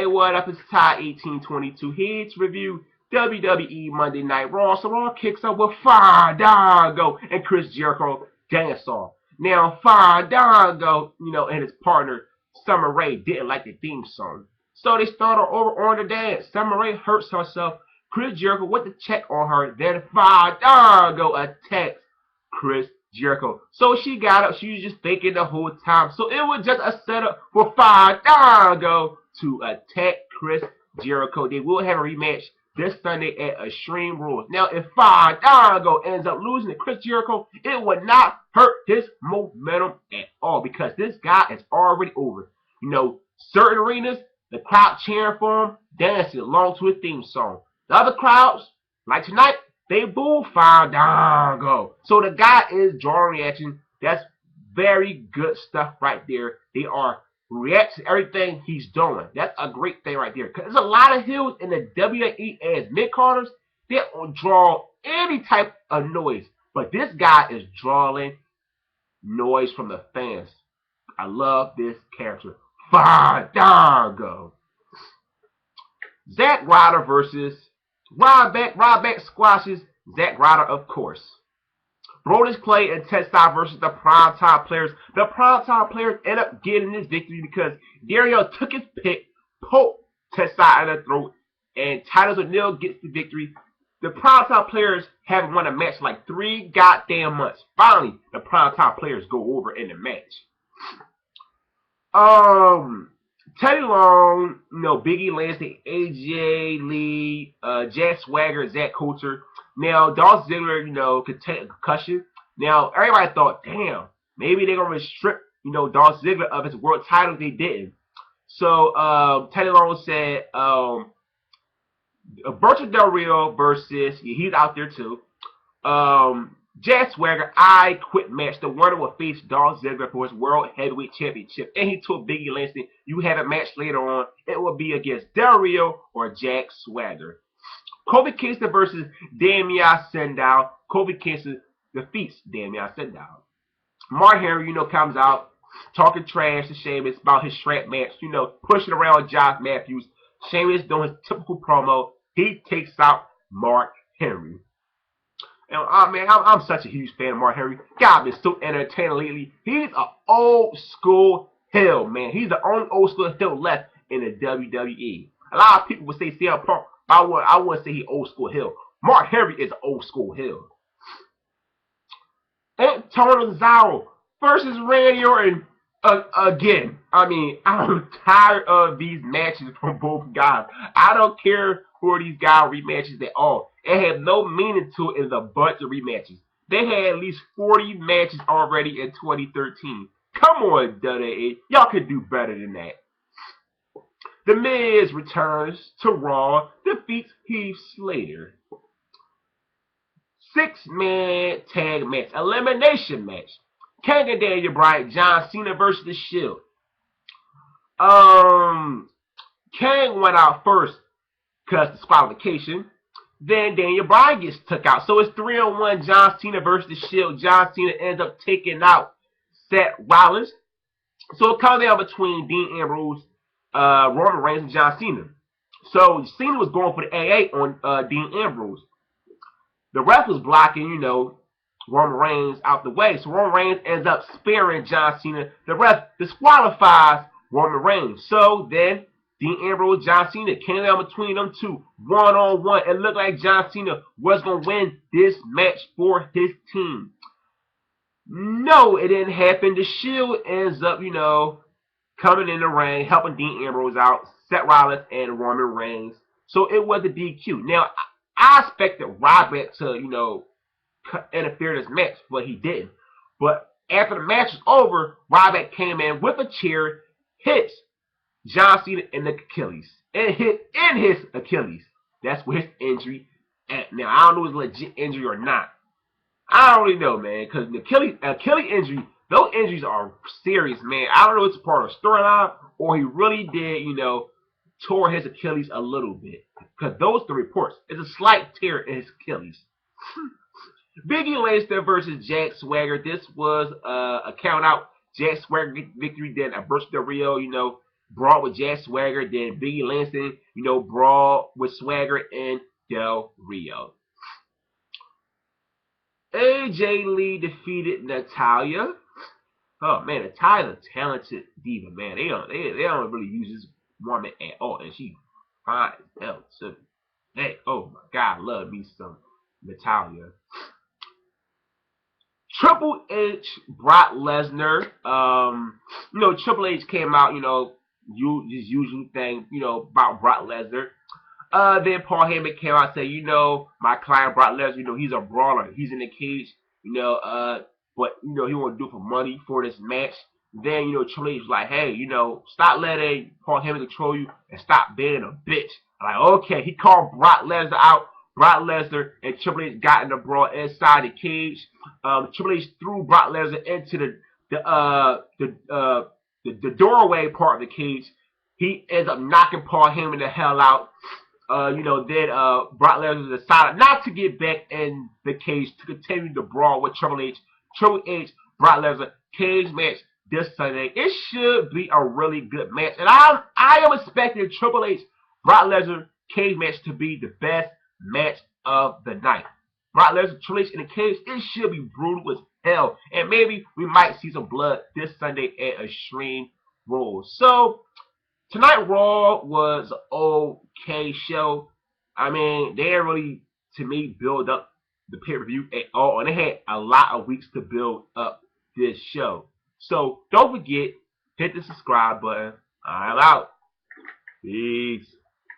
Hey, what up? It's Ty1822 here to review WWE Monday Night Raw. So Raw kicks up with Fandango and Chris Jericho dance off. Now Fandango, and his partner Summer Rae didn't like the theme song, so they started over on the dance. Summer Rae hurts herself. Chris Jericho went to check on her. Then Fandango attacks Chris Jericho. So she got up. She was just thinking the whole time. So it was just a setup for Fandango to attack Chris Jericho. They will have a rematch this Sunday at Extreme Rules. Now, if Fandango ends up losing to Chris Jericho, it would not hurt his momentum at all because this guy is already over. Certain arenas, the crowd cheering for him, dancing along to his theme song. The other crowds, like tonight, they boo Fandango. So the guy is drawing reaction. That's very good stuff right there. They are reacting to everything he's doing. That's a great thing right there. Because there's a lot of heels in the WWE as mid-carders that will draw any type of noise. But this guy is drawing noise from the fans. I love this character. Fandango. Zack Ryder versus Ryback squashes Zack Ryder, of course. Brodus Clay and Tensai versus the Primetime Players. The Primetime Players end up getting this victory because Dario took his pick, poked Tensai in the throat, and Titus O'Neil gets the victory. The Primetime Players haven't won a match in like 3 goddamn months. Finally, the Primetime Players go over in the match. Teddy Long, Biggie Lansing, AJ Lee, Jack Swagger, Zach Coulter. Now, Dolph Ziggler, could take a concussion. Now, everybody thought, damn, maybe they're going to restrict, Dolph Ziggler of his world title. They didn't. So, Teddy Long said, Bertrand Del Rio versus, he's out there too. Jack Swagger, I Quit match. The winner will face Dolph Ziggler for his World Heavyweight Championship. And he told Biggie Lansing, you have a match later on. It will be against Del Rio or Jack Swagger. Kofi Kingston versus Damian Sandow. Kofi Kingston defeats Damian Sandow. Mark Henry, comes out talking trash to Sheamus about his strap match, pushing around Josh Matthews. Sheamus doing his typical promo. He takes out Mark Henry. And man, I'm such a huge fan of Mark Henry. God, been so entertaining lately. He's an old school heel, man. He's the only old school heel left in the WWE. A lot of people would say CM Punk, but I wouldn't say he's old school heel. Mark Henry is an old school heel. Antonio Cesaro versus Randy Orton again. I mean, I'm tired of these matches from both guys. I don't care for these guys rematches at all. It had no meaning to it in a bunch of rematches. They had at least 40 matches already in 2013. Come on, WWE. Y'all can do better than that. The Miz returns to Raw, defeats Heath Slater. 6-man tag match, elimination match. King and Daniel Bryan, John Cena versus The Shield. King went out first because disqualification. Then Daniel Bryan gets took out. So it's 3-on-1 John Cena versus The Shield. John Cena ends up taking out Seth Rollins. So it comes down between Dean Ambrose, Roman Reigns, and John Cena. So Cena was going for the AA on Dean Ambrose. The ref was blocking, Roman Reigns out the way. So Roman Reigns ends up sparing John Cena. The ref disqualifies Roman Reigns. So then Dean Ambrose, John Cena came down between them two, 1-on-1. It looked like John Cena was going to win this match for his team. No, it didn't happen. The Shield ends up, coming in the ring, helping Dean Ambrose out, Seth Rollins, and Roman Reigns. So it was a DQ. Now, I expected Ryback to, interfere in this match, but he didn't. But after the match was over, Ryback came in with a chair, hits John Cena in the Achilles. And hit in his Achilles. That's where his injury at. Now, I don't know if it's a legit injury or not. I don't really know, man. Because the Achilles injury, those injuries are serious, man. I don't know if it's part of the storyline or he really did, tore his Achilles a little bit. Because those are the reports. It's a slight tear in his Achilles. Biggie Lansing versus Jack Swagger. This was a count out. Jack Swagger victory, then a burst of Rio, Brawl with Jack Swagger, then Biggie Langston, Brawl with Swagger and Del Rio. AJ Lee defeated Natalya. Oh man, Natalya's a talented diva, man. They don't really use this woman at all, and she fine as hell too. Hey, oh my God, I love me some Natalya. Triple H, Brock Lesnar. Triple H came out, his usual thing, about Brock Lesnar. Then Paul Heyman came out and said, my client Brock Lesnar, he's a brawler. He's in the cage, but, he want to do it for money for this match. Then, Triple H was like, hey, stop letting Paul Heyman control you and stop being a bitch. I'm like, okay, he called Brock Lesnar out. Brock Lesnar and Triple H got in the brawl inside the cage. Triple H threw Brock Lesnar into the doorway part of the cage. He ends up knocking Paul Heyman the hell out. Then Brock Lesnar decided not to get back in the cage to continue the brawl with Triple H. Triple H, Brock Lesnar, cage match this Sunday. It should be a really good match. And I am expecting Triple H, Brock Lesnar, cage match to be the best match of the night. Brock Lesnar, Triple H in the cage, it should be brutal as hell. And maybe we might see some blood this Sunday at Extreme Rules. So, tonight Raw was an okay show. I mean, they didn't really, to me, build up the pay-per-view at all. And they had a lot of weeks to build up this show. So, don't forget, hit the subscribe button. I'm out. Peace.